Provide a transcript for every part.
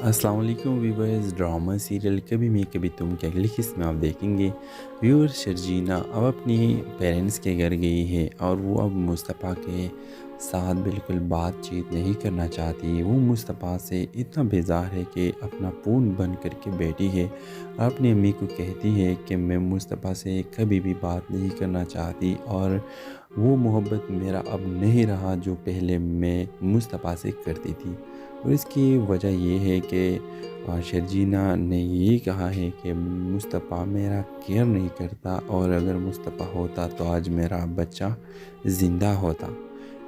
السلام علیکم viewers, drama serial کبھی میں کبھی تم کی اگلی قسط میں آپ دیکھیں گے۔ ویور شرجینہ اب اپنی پیرنٹس کے گھر گئی ہے اور وہ اب مصطفیٰ کے ساتھ بالکل بات چیت نہیں کرنا چاہتی۔ وہ مصطفیٰ سے اتنا بیزار ہے کہ اپنا فون بند کر کے بیٹھی ہے اور اپنی امی کو کہتی ہے کہ میں مصطفیٰ سے کبھی بھی بات نہیں کرنا چاہتی اور وہ محبت میرا اب نہیں رہا جو پہلے میں مصطفیٰ سے کرتی تھی۔ اور اس کی وجہ یہ ہے کہ شرجینہ نے یہ کہا ہے کہ مصطفیٰ میرا کیئر نہیں کرتا اور اگر مصطفیٰ ہوتا تو آج میرا بچہ زندہ ہوتا۔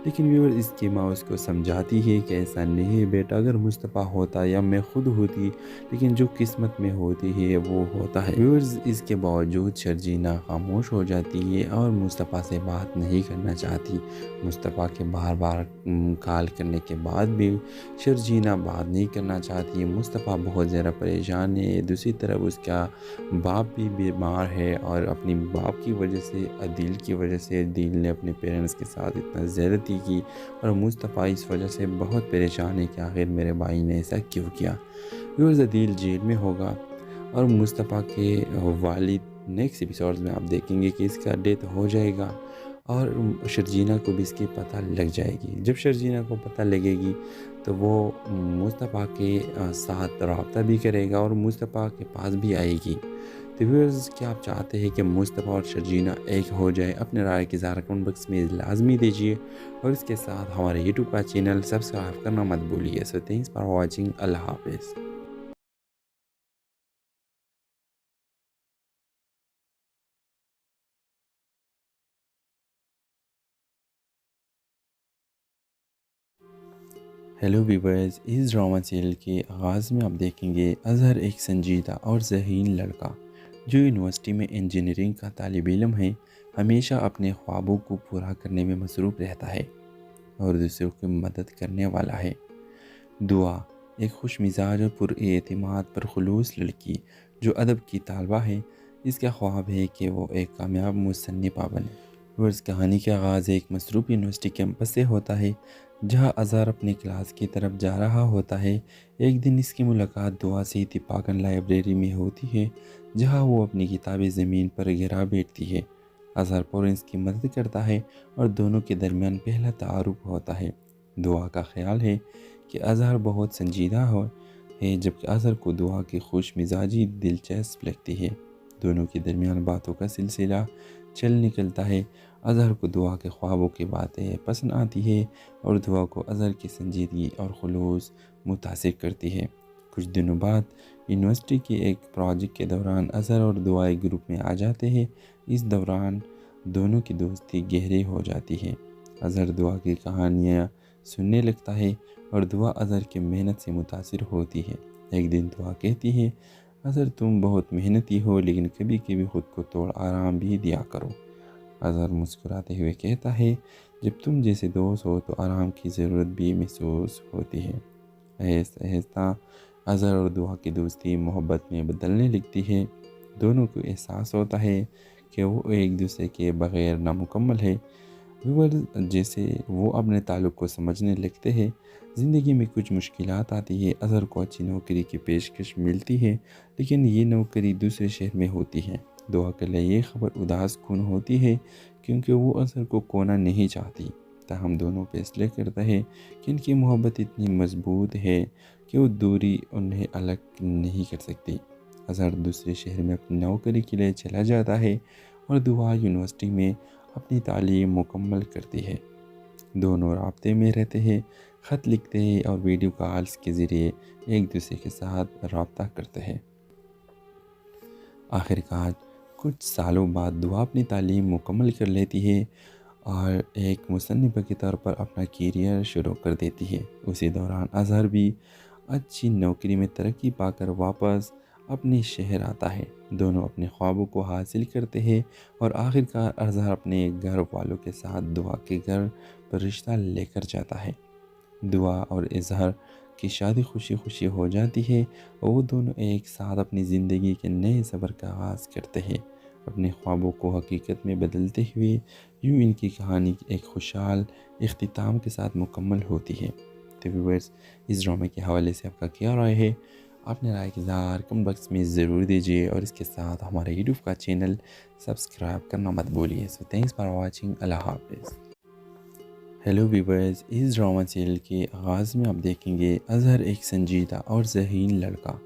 لیکن ویور اس کی ماں اس کو سمجھاتی ہے کہ ایسا نہیں ہے بیٹا، اگر مصطفیٰ ہوتا یا میں خود ہوتی، لیکن جو قسمت میں ہوتی ہے وہ ہوتا ہے۔ ویورز اس کے باوجود شرجینہ خاموش ہو جاتی ہے اور مصطفیٰ سے بات نہیں کرنا چاہتی۔ مصطفیٰ کے بار بار کال کرنے کے بعد بھی شرجینہ بات نہیں کرنا چاہتی۔ مصطفیٰ بہت زیادہ پریشان ہے۔ دوسری طرف اس کا باپ بھی بیمار ہے اور اپنی باپ کی وجہ سے، عدیل کی وجہ سے، عدیل نے اپنے پیرنٹس کے ساتھ اتنا زیادتی کی اور مصطفیٰ اس وجہ سے بہت پریشان ہے کہ آخر میرے بھائی نے ایسا کیوں کیا۔ ویورز عدیل جیل میں ہوگا اور مصطفیٰ کے والد نیکسٹ ایپیسوڈز میں آپ دیکھیں گے کہ اس کا ڈیتھ ہو جائے گا اور شرجینہ کو بھی اس کی پتہ لگ جائے گی۔ جب شرجینہ کو پتہ لگے گی تو وہ مصطفیٰ کے ساتھ رابطہ بھی کرے گا اور مصطفیٰ کے پاس بھی آئے گی۔ تو ویورز کیا آپ چاہتے ہیں کہ مصطفیٰ اور شرجینہ ایک ہو جائے؟ اپنے رائے کی اظہار کمنٹ باکس میں لازمی دیجیے اور اس کے ساتھ ہمارے یوٹیوب کا چینل سبسکرائب کرنا مت بھولیے۔ سو تھینکس فار واچنگ، اللہ حافظ۔ ہیلو ویورز، اس ڈرامہ سیریل کے آغاز میں آپ دیکھیں گے اظہر ایک سنجیدہ اور ذہین لڑکا جو یونیورسٹی میں انجینئرنگ کا طالب علم ہے، ہمیشہ اپنے خوابوں کو پورا کرنے میں مصروف رہتا ہے اور دوسروں کی مدد کرنے والا ہے۔ دعا ایک خوش مزاج اور پر اعتماد پر خلوص لڑکی جو ادب کی طالبہ ہے، اس کا خواب ہے کہ وہ ایک کامیاب مصنفہ بنے۔ ورز کہانی کا آغاز ایک مصروف یونیورسٹی کیمپس سے ہوتا ہے جہاں اظہر اپنی کلاس کی طرف جا رہا ہوتا ہے۔ ایک دن اس کی ملاقات دعا سے اتفاقاً لائبریری میں ہوتی ہے جہاں وہ اپنی کتابیں زمین پر گرا بیٹھتی ہے۔ اظہر فوراً اس کی مدد کرتا ہے اور دونوں کے درمیان پہلا تعارف ہوتا ہے۔ دعا کا خیال ہے کہ اظہر بہت سنجیدہ ہے جبکہ اظہر کو دعا کی خوش مزاجی دلچسپ لگتی ہے۔ دونوں کے درمیان باتوں کا سلسلہ چل نکلتا ہے۔ اظہر کو دعا کے خوابوں کی باتیں پسند آتی ہے اور دعا کو اظہر کی سنجیدگی اور خلوص متاثر کرتی ہے۔ کچھ دنوں بعد یونیورسٹی کے ایک پروجیکٹ کے دوران اظہر اور دعا ایک گروپ میں آ جاتے ہیں۔ اس دوران دونوں کی دوستی گہری ہو جاتی ہے۔ اظہر دعا کی کہانیاں سننے لگتا ہے اور دعا اظہر کی محنت سے متاثر ہوتی ہے۔ ایک دن دعا کہتی ہے، اظہر تم بہت محنتی ہو لیکن کبھی کبھی خود کو تھوڑا آرام بھی دیا کرو۔ اظہر مسکراتے ہوئے کہتا ہے، جب تم جیسے دوست ہو تو آرام کی ضرورت بھی محسوس ہوتی ہے۔ آہستہ آہستہ اظہر اور دعا کی دوستی محبت میں بدلنے لگتی ہے۔ دونوں کو احساس ہوتا ہے کہ وہ ایک دوسرے کے بغیر نامکمل ہے۔ جیسے وہ اپنے تعلق کو سمجھنے لگتے ہیں، زندگی میں کچھ مشکلات آتی ہے۔ اظہر کو اچھی نوکری کی پیشکش ملتی ہے لیکن یہ نوکری دوسرے شہر میں ہوتی ہے۔ دعا کے لیے یہ خبر اداس کن ہوتی ہے کیونکہ وہ اظہر کو کھونا نہیں چاہتی۔ تاہم دونوں فیصلے کرتے ہیں کہ ان کی محبت اتنی مضبوط ہے کہ وہ دوری انہیں الگ نہیں کر سکتی۔ اظہر دوسرے شہر میں اپنی نوکری کے لیے چلا جاتا ہے اور دعا یونیورسٹی میں اپنی تعلیم مکمل کرتی ہے۔ دونوں رابطے میں رہتے ہیں، خط لکھتے ہیں اور ویڈیو کالز کے ذریعے ایک دوسرے کے ساتھ رابطہ کرتے ہیں۔ آخرکار کچھ سالوں بعد دعا اپنی تعلیم مکمل کر لیتی ہے اور ایک مصنفہ کے طور پر اپنا کیریئر شروع کر دیتی ہے۔ اسی دوران اظہر بھی اچھی نوکری میں ترقی پا کر واپس اپنے شہر آتا ہے۔ دونوں اپنے خوابوں کو حاصل کرتے ہیں اور آخرکار اظہر اپنے گھر والوں کے ساتھ دعا کے گھر پر رشتہ لے کر جاتا ہے۔ دعا اور اظہر کی شادی خوشی خوشی ہو جاتی ہے اور وہ دونوں ایک ساتھ اپنی زندگی کے نئے سفر کا آغاز کرتے ہیں، اپنے خوابوں کو حقیقت میں بدلتے ہوئے۔ یوں ان کی کہانی ایک خوشحال اختتام کے ساتھ مکمل ہوتی ہے۔ تو ویورز اس ڈرامے کے حوالے سے آپ کا کیا رائے ہے؟ اپنے رائے کی اظہار کمنٹ باکس میں ضرور دیجیے اور اس کے ساتھ ہمارے یوٹیوب کا چینل سبسکرائب کرنا مت بولیے. سو تھینکس فار واچنگ. اللہ حافظ. ہیلو ویورز، اس ڈرامہ سیریل کے آغاز میں آپ دیکھیں گے اظہر ایک سنجیدہ اور ذہین لڑکا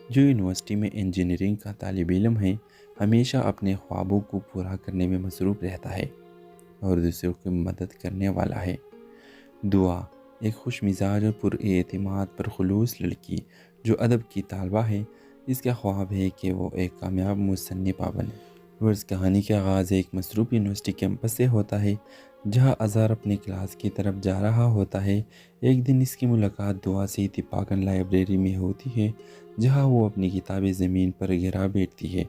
جو یونیورسٹی میں انجینئرنگ کا طالب علم ہے ہمیشہ اپنے خوابوں کو پورا کرنے میں مصروف رہتا ہے اور دوسروں کی مدد کرنے والا ہے. دعا ایک خوش مزاج اور پر اعتماد پر خلوص لڑکی جو ادب کی طالبہ ہے. اس کا خواب ہے کہ وہ ایک کامیاب مصنفہ بنے. ورز کہانی کا آغاز ایک مصروف یونیورسٹی کیمپس سے ہوتا ہے جہاں اظہر اپنی کلاس کی طرف جا رہا ہوتا ہے. ایک دن اس کی ملاقات دعا سے اتفاقاً لائبریری میں ہوتی ہے جہاں وہ اپنی کتابیں زمین پر گرا بیٹھتی ہے.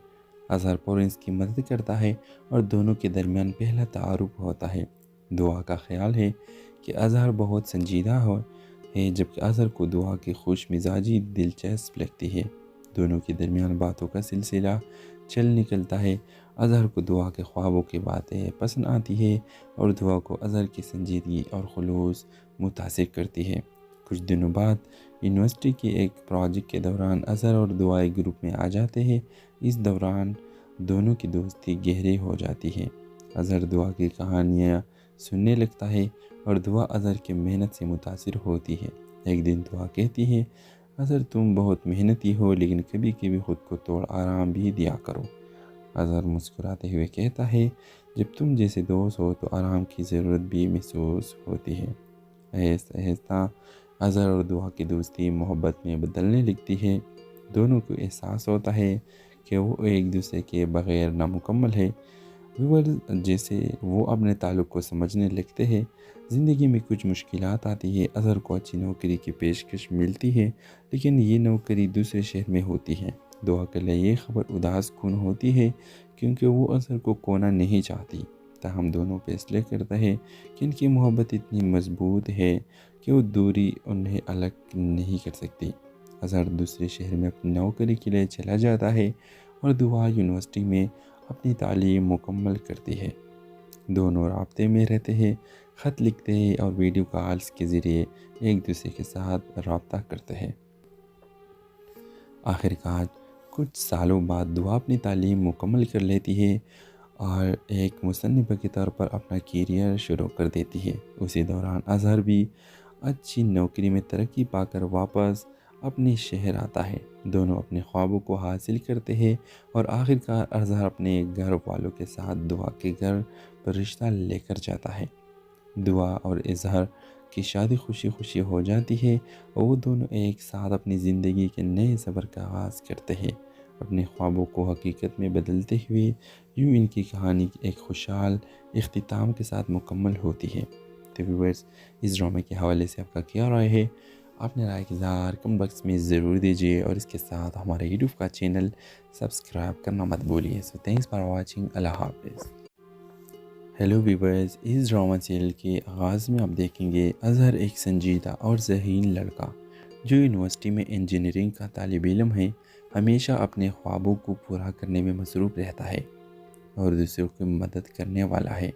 اظہر پورنس کی مدد کرتا ہے اور دونوں کے درمیان پہلا تعارف ہوتا ہے. دعا کا خیال ہے کہ اظہر بہت سنجیدہ ہے جبکہ اظہر کو دعا کی خوش مزاجی دلچسپ لگتی ہے. دونوں کے درمیان باتوں کا سلسلہ چل نکلتا ہے. اظہر کو دعا کے خوابوں کی باتیں پسند آتی ہے اور دعا کو اظہر کی سنجیدگی اور خلوص متاثر کرتی ہے. کچھ دنوں بعد یونیورسٹی کے ایک پروجیکٹ کے دوران اظہر اور دعا ایک گروپ میں آ جاتے ہیں. اس دوران دونوں کی دوستی گہری ہو جاتی ہے. اظہر دعا کی کہانیاں سننے لگتا ہے اور دعا اظہر کی محنت سے متاثر ہوتی ہے. ایک دن دعا کہتی ہے اظہر تم بہت محنتی ہو لیکن کبھی کبھی خود کو توڑ آرام بھی دیا کرو. اظہر مسکراتے ہوئے کہتا ہے جب تم جیسے دوست ہو تو آرام کی ضرورت بھی محسوس ہوتی ہے. آہستہ آہستہ اظہر اور دعا کی دوستی محبت میں بدلنے لگتی ہے. دونوں کو احساس ہوتا ہے کہ وہ ایک دوسرے کے بغیر نامکمل ہے. جیسے وہ اپنے تعلق کو سمجھنے لگتے ہیں. زندگی میں کچھ مشکلات آتی ہے. اظہر کو اچھی نوکری کی پیشکش ملتی ہے لیکن یہ نوکری دوسرے شہر میں ہوتی ہے. دعا کے لیے یہ خبر اداس کن ہوتی ہے کیونکہ وہ اظہر کو کھونا نہیں چاہتی. تاہم دونوں فیصلے کرتے ہیں کہ ان کی محبت اتنی مضبوط ہے کہ وہ دوری انہیں الگ نہیں کر سکتی. اظہر دوسرے شہر میں اپنی نوکری کے لیے چلا جاتا ہے اور دعا یونیورسٹی میں اپنی تعلیم مکمل کرتی ہے. دونوں رابطے میں رہتے ہیں، خط لکھتے ہیں اور ویڈیو کالز کے ذریعے ایک دوسرے کے ساتھ رابطہ کرتے ہیں. آخرکار کچھ سالوں بعد دعا اپنی تعلیم مکمل کر لیتی ہے اور ایک مصنفہ کے طور پر اپنا کیریئر شروع کر دیتی ہے. اسی دوران اظہر بھی اچھی نوکری میں ترقی پا کر واپس اپنے شہر آتا ہے. دونوں اپنے خوابوں کو حاصل کرتے ہیں اور آخرکار اظہر اپنے گھر والوں کے ساتھ دعا کے گھر پر رشتہ لے کر جاتا ہے. دعا اور اظہر کی شادی خوشی خوشی ہو جاتی ہے اور وہ دونوں ایک ساتھ اپنی زندگی کے نئے سفر کا آغاز کرتے ہیں، اپنے خوابوں کو حقیقت میں بدلتے ہوئے. یوں ان کی کہانی ایک خوشحال اختتام کے ساتھ مکمل ہوتی ہے. تو ویورز اس ڈرامے کے حوالے سے آپ کا کیا رائے ہے؟ اپنے رائے کی اظہار کمنٹ باکس میں ضرور دیجیے اور اس کے ساتھ ہمارے یوٹیوب کا چینل سبسکرائب کرنا مت بولیے. سو تھینکس فار واچنگ. اللہ حافظ. ہیلو ویورز، اس ڈرامہ سیریل کے آغاز میں آپ دیکھیں گے اظہر ایک سنجیدہ اور ذہین لڑکا جو یونیورسٹی میں انجینئرنگ کا طالب علم ہے ہمیشہ اپنے خوابوں کو پورا کرنے میں مصروف رہتا ہے اور دوسروں کی مدد کرنے والا ہے.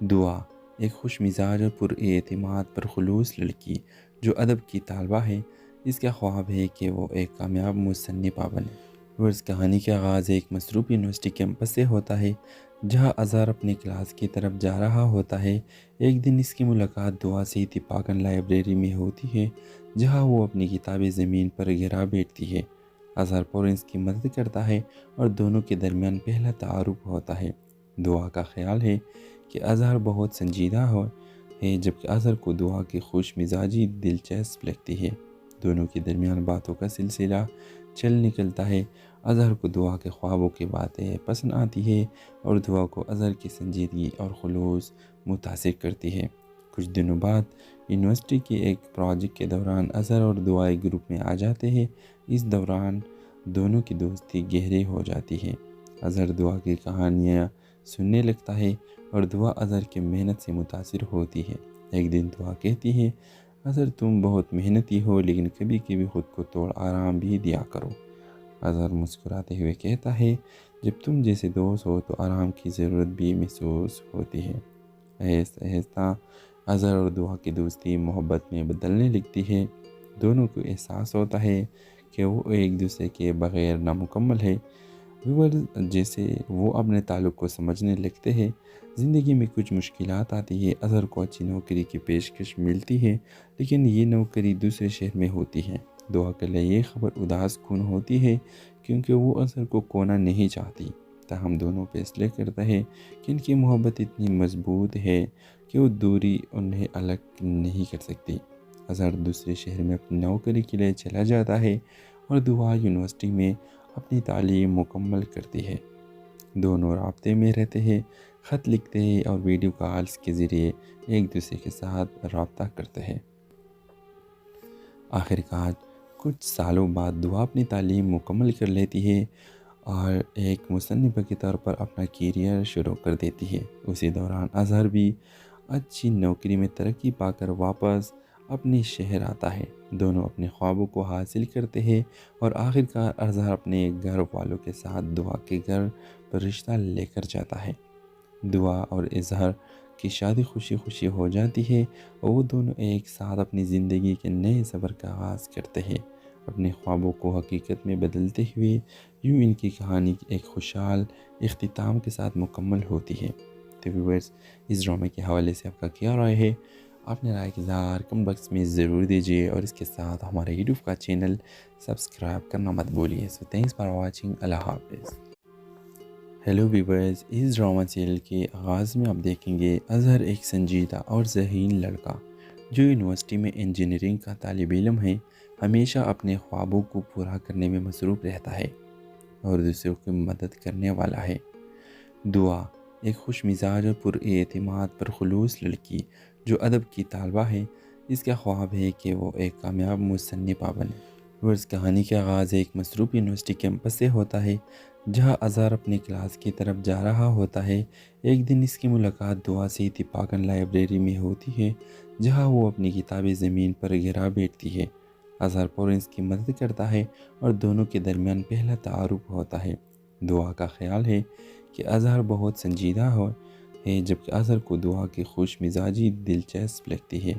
دعا ایک خوش مزاج اور پر اعتماد پر خلوص لڑکی جو ادب کی طالبہ ہے. اس کا خواب ہے کہ وہ ایک کامیاب مصنفہ بنے. ورز کہانی کا آغاز ایک مصروف یونیورسٹی کیمپس سے ہوتا ہے جہاں اظہر اپنی کلاس کی طرف جا رہا ہوتا ہے. ایک دن اس کی ملاقات دعا سے اتفاقاً لائبریری میں ہوتی ہے جہاں وہ اپنی کتابیں زمین پر گرا بیٹھتی ہے. اظہر پورنس کی مدد کرتا ہے اور دونوں کے درمیان پہلا تعارف ہوتا ہے. دعا کا خیال ہے کہ اظہر بہت سنجیدہ ہے جبکہ اظہر کو دعا کی خوش مزاجی دلچسپ لگتی ہے. دونوں کے درمیان باتوں کا سلسلہ چل نکلتا ہے. اظہر کو دعا کے خوابوں کی باتیں پسند آتی ہے اور دعا کو اظہر کی سنجیدگی اور خلوص متاثر کرتی ہے. کچھ دنوں بعد یونیورسٹی کے ایک پروجیکٹ کے دوران اظہر اور دعا ایک گروپ میں آ جاتے ہیں. اس دوران دونوں کی دوستی گہری ہو جاتی ہے. اظہر دعا کی کہانیاں سننے لگتا ہے اور دعا اظہر کی محنت سے متاثر ہوتی ہے. ایک دن دعا کہتی ہے اظہر تم بہت محنتی ہو لیکن کبھی کبھی خود کو توڑ آرام بھی دیا کرو. اظہر مسکراتے ہوئے کہتا ہے جب تم جیسے دوست ہو تو آرام کی ضرورت بھی محسوس ہوتی ہے. آہستہ آہستہ اظہر اور دعا کی دوستی محبت میں بدلنے لگتی ہے۔ دونوں کو احساس ہوتا ہے کہ وہ ایک دوسرے کے بغیر نامکمل ہے۔ جیسے وہ اپنے تعلق کو سمجھنے لگتے ہیں، زندگی میں کچھ مشکلات آتی ہے۔ اظہر کو اچھی نوکری کی پیشکش ملتی ہے، لیکن یہ نوکری دوسرے شہر میں ہوتی ہے۔ دعا کے لیے یہ خبر اداس کن ہوتی ہے کیونکہ وہ اظہر کو کھونا نہیں چاہتی۔ تاہم دونوں فیصلے کرتے ہیں کہ ان کی محبت اتنی مضبوط ہے کہ وہ دوری انہیں الگ نہیں کر سکتی۔ اظہر دوسرے شہر میں اپنی نوکری کے لیے چلا جاتا ہے اور دعا یونیورسٹی میں اپنی تعلیم مکمل کرتی ہے۔ دونوں رابطے میں رہتے ہیں، خط لکھتے ہیں اور ویڈیو کالز کے ذریعے ایک دوسرے کے ساتھ رابطہ کرتے ہیں۔ آخرکار کچھ سالوں بعد دعا اپنی تعلیم مکمل کر لیتی ہے اور ایک مصنفہ کے طور پر اپنا کیریئر شروع کر دیتی ہے۔ اسی دوران اظہر بھی اچھی نوکری میں ترقی پا کر واپس اپنے شہر آتا ہے۔ دونوں اپنے خوابوں کو حاصل کرتے ہیں اور آخرکار اظہر اپنے گھر والوں کے ساتھ دعا کے گھر پر رشتہ لے کر جاتا ہے۔ دعا اور اظہر کی شادی خوشی خوشی ہو جاتی ہے اور وہ دونوں ایک ساتھ اپنی زندگی کے نئے سفر کا آغاز کرتے ہیں، اپنے خوابوں کو حقیقت میں بدلتے ہوئے۔ یوں ان کی کہانی ایک خوشحال اختتام کے ساتھ مکمل ہوتی ہے۔ تو ویورز، اس ڈرامے کے حوالے سے آپ کا کیا رائے ہے؟ اپنے رائے کے اظہار کمنٹ باکس میں ضرور دیجیے اور اس کے ساتھ ہمارے یوٹیوب کا چینل سبسکرائب کرنا مت بولیے۔ سو تھینکس فار واچنگ۔ اللہ حافظ۔ ہیلو ویورز، اس ڈرامہ سیریل کے آغاز میں آپ دیکھیں گے اظہر ایک سنجیدہ اور ذہین لڑکا جو یونیورسٹی میں انجینئرنگ کا طالب علم ہے، ہمیشہ اپنے خوابوں کو پورا کرنے میں مصروف رہتا ہے اور دوسروں کی مدد کرنے والا ہے۔ دعا ایک خوش مزاج اور پر اعتماد پر خلوص لڑکی جو ادب کی طالبہ ہے، اس کا خواب ہے کہ وہ ایک کامیاب مصنفہ بنے۔ اس کہانی کا آغاز ایک مصروف یونیورسٹی کیمپس سے ہوتا ہے جہاں اظہر اپنی کلاس کی طرف جا رہا ہوتا ہے۔ ایک دن اس کی ملاقات دعا سے اتفاقاً لائبریری میں ہوتی ہے جہاں وہ اپنی کتابیں زمین پر گرا بیٹھتی ہے۔ اظہر فوراً اس کی مدد کرتا ہے اور دونوں کے درمیان پہلا تعارف ہوتا ہے۔ دعا کا خیال ہے کہ اظہر بہت سنجیدہ ہے جبکہ اظہر کو دعا کی خوش مزاجی دلچسپ لگتی ہے۔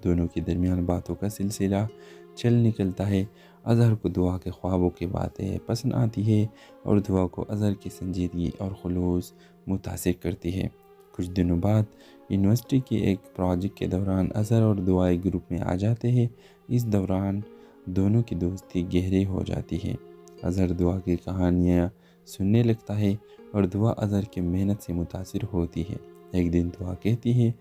دونوں کے درمیان باتوں کا سلسلہ چل نکلتا ہے۔ اظہر کو دعا کے خوابوں کی باتیں پسند آتی ہے اور دعا کو اظہر کی سنجیدگی اور خلوص متاثر کرتی ہے۔ کچھ دنوں بعد یونیورسٹی کے ایک پروجیکٹ کے دوران اظہر اور دعا ایک گروپ میں آ جاتے ہیں۔ اس دوران دونوں کی دوستی گہری ہو جاتی ہے۔ اظہر دعا کی کہانیاں سننے لگتا ہے اور دعا اظہر کی محنت سے متاثر ہوتی ہے۔ ایک دن دعا کہتی ہے،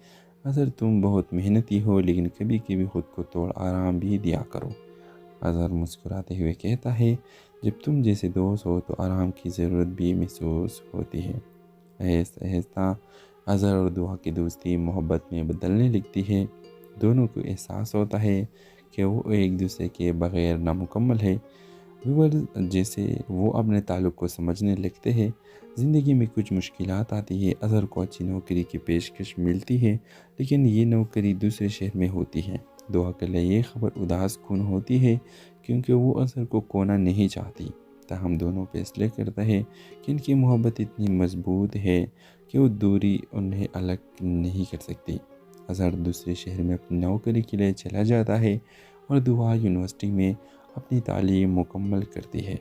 اظہر تم بہت محنتی ہو لیکن کبھی کبھی خود کو تھوڑا آرام بھی دیا کرو۔ اظہر مسکراتے ہوئے کہتا ہے، جب تم جیسے دوست ہو تو آرام کی ضرورت بھی محسوس ہوتی ہے۔ آہستہ آہستہ اظہر اور دعا کی دوستی محبت میں بدلنے لگتی ہے۔ دونوں کو احساس ہوتا ہے کہ وہ ایک دوسرے کے بغیر نامکمل ہے۔ جیسے وہ اپنے تعلق کو سمجھنے لگتے ہیں، زندگی میں کچھ مشکلات آتی ہے۔ اظہر کو اچھی نوکری کی پیشکش ملتی ہے، لیکن یہ نوکری دوسرے شہر میں ہوتی ہے۔ دعا کے لیے یہ خبر اداس کن ہوتی ہے کیونکہ وہ اظہر کو کھونا نہیں چاہتی۔ تاہم دونوں فیصلے کرتے ہیں کہ ان کی محبت اتنی مضبوط ہے کہ وہ دوری انہیں الگ نہیں کر سکتی۔ اظہر دوسرے شہر میں اپنی نوکری کے لیے چلا جاتا ہے اور دعا یونیورسٹی میں اپنی تعلیم مکمل کرتی ہے۔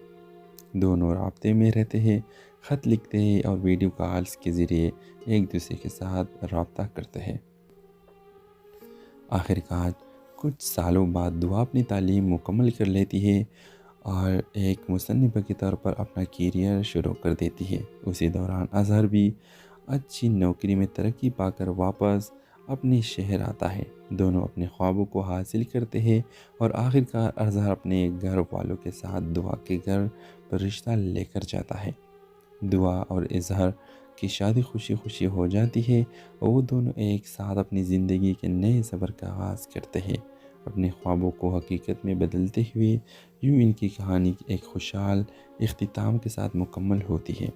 دونوں رابطے میں رہتے ہیں، خط لکھتے ہیں اور ویڈیو کالز کے ذریعے ایک دوسرے کے ساتھ رابطہ کرتے ہیں۔ آخرکار کچھ سالوں بعد دعا اپنی تعلیم مکمل کر لیتی ہے اور ایک مصنفہ کے طور پر اپنا کیریئر شروع کر دیتی ہے۔ اسی دوران اظہر بھی اچھی نوکری میں ترقی پا کر واپس اپنے شہر آتا ہے۔ دونوں اپنے خوابوں کو حاصل کرتے ہیں اور آخرکار اظہر اپنے گھر والوں کے ساتھ دعا کے گھر پر رشتہ لے کر جاتا ہے۔ دعا اور اظہر کی شادی خوشی خوشی ہو جاتی ہے اور وہ دونوں ایک ساتھ اپنی زندگی کے نئے سفر کا آغاز کرتے ہیں، اپنے خوابوں کو حقیقت میں بدلتے ہوئے۔ یوں ان کی کہانی ایک خوشحال اختتام کے ساتھ مکمل ہوتی ہے۔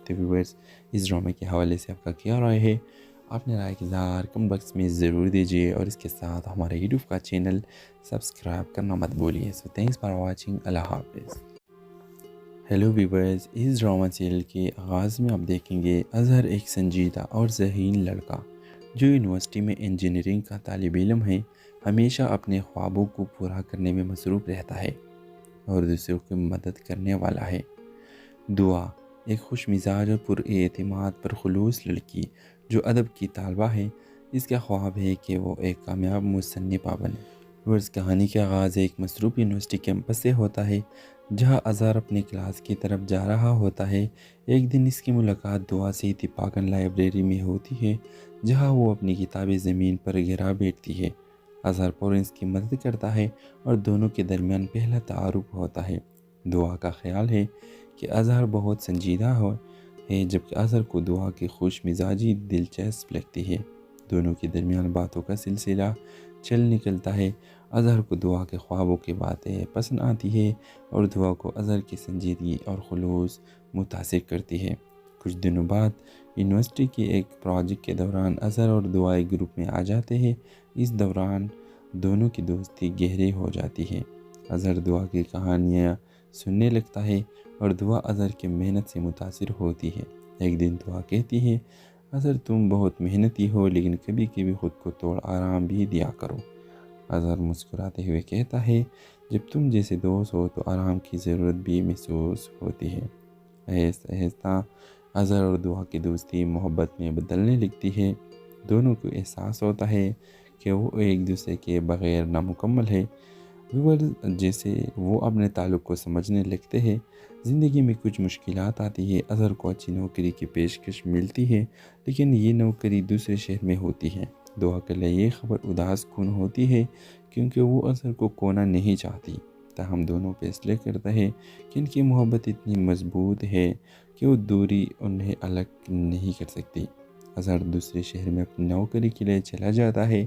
تو ویورز، اس ڈرامے کے حوالے سے آپ کا کیا رائے ہے؟ اپنے رائے کے اظہار کمنٹ باکس میں ضرور دیجیے اور اس کے ساتھ ہمارے یوٹیوب کا چینل سبسکرائب کرنا مت بولیے۔ سو تھینکس فار واچنگ۔ اللہ حافظ۔ ہیلو ویورز، اس ڈرامہ سیریل کے آغاز میں آپ دیکھیں گے اظہر ایک سنجیدہ اور ذہین لڑکا جو یونیورسٹی میں انجینئرنگ کا طالب علم ہے ہمیشہ اپنے خوابوں کو پورا کرنے میں مصروف رہتا ہے اور دوسروں کی مدد کرنے والا ہے۔ دعا ایک خوش مزاج اور پر اعتماد پر خلوص لڑکی جو ادب کی طالبہ ہے، اس کا خواب ہے کہ وہ ایک کامیاب مصنفہ بنے۔ ورز کہانی کا آغاز ایک مصروف یونیورسٹی کیمپس سے ہوتا ہے جہاں اظہر اپنے کلاس کی طرف جا رہا ہوتا ہے۔ ایک دن اس کی ملاقات دعا سے اتفاقاً لائبریری میں ہوتی ہے جہاں وہ اپنی کتابیں زمین پر گرا بیٹھتی ہے۔ اظہر فوراً اس کی مدد کرتا ہے اور دونوں کے درمیان پہلا تعارف ہوتا ہے۔ دعا کا خیال ہے کہ اظہر بہت سنجیدہ ہے جبکہ اظہر کو دعا کی خوش مزاجی دلچسپ لگتی ہے۔ دونوں کے درمیان باتوں کا سلسلہ چل نکلتا ہے۔ اظہر کو دعا کے خوابوں کی باتیں پسند آتی ہے اور دعا کو اظہر کی سنجیدگی اور خلوص متاثر کرتی ہے۔ کچھ دنوں بعد یونیورسٹی کے ایک پروجیکٹ کے دوران اظہر اور دعا ایک گروپ میں آ جاتے ہیں۔ اس دوران دونوں کی دوستی گہری ہو جاتی ہے۔ اظہر دعا کی کہانیاں سننے لگتا ہے اور دعا اظہر کی محنت سے متاثر ہوتی ہے۔ ایک دن دعا کہتی ہے، اظہر تم بہت محنتی ہو لیکن کبھی کبھی خود کو تھوڑا آرام بھی دیا کرو۔ اظہر مسکراتے ہوئے کہتا ہے، جب تم جیسے دوست ہو تو آرام کی ضرورت بھی محسوس ہوتی ہے۔ آہستہ آہستہ اظہر اور دعا کی دوستی محبت میں بدلنے لگتی ہے۔ دونوں کو احساس ہوتا ہے کہ وہ ایک دوسرے کے بغیر نامکمل ہے۔ جیسے وہ اپنے تعلق کو سمجھنے لگتے ہیں۔ زندگی میں کچھ مشکلات آتی ہے۔ اظہر کو اچھی نوکری کی پیشکش ملتی ہے لیکن یہ نوکری دوسرے شہر میں ہوتی ہے۔ دعا کے لیے یہ خبر اداس کن ہوتی ہے کیونکہ وہ اظہر کو کھونا نہیں چاہتی۔ تاہم دونوں فیصلے کرتے ہیں کہ ان کی محبت اتنی مضبوط ہے کہ وہ دوری انہیں الگ نہیں کر سکتی۔ اظہر دوسرے شہر میں اپنی نوکری کے لیے چلا جاتا ہے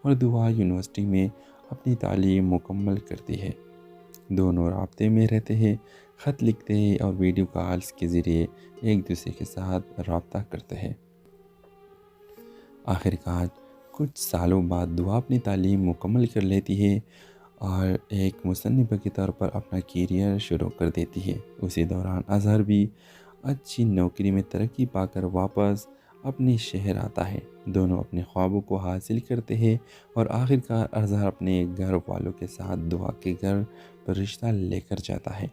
اور دعا یونیورسٹی میں اپنی تعلیم مکمل کرتی ہے۔ دونوں رابطے میں رہتے ہیں، خط لکھتے ہیں اور ویڈیو کالز کے ذریعے ایک دوسرے کے ساتھ رابطہ کرتے ہیں۔ آخرکار کچھ سالوں بعد دعا اپنی تعلیم مکمل کر لیتی ہے اور ایک مصنفہ کے طور پر اپنا کیریئر شروع کر دیتی ہے۔ اسی دوران اظہر بھی اچھی نوکری میں ترقی پا کر واپس اپنے شہر آتا ہے۔ دونوں اپنے خوابوں کو حاصل کرتے ہیں اور آخرکار اظہر اپنے گھر والوں کے ساتھ دعا کے گھر پر رشتہ لے کر جاتا ہے۔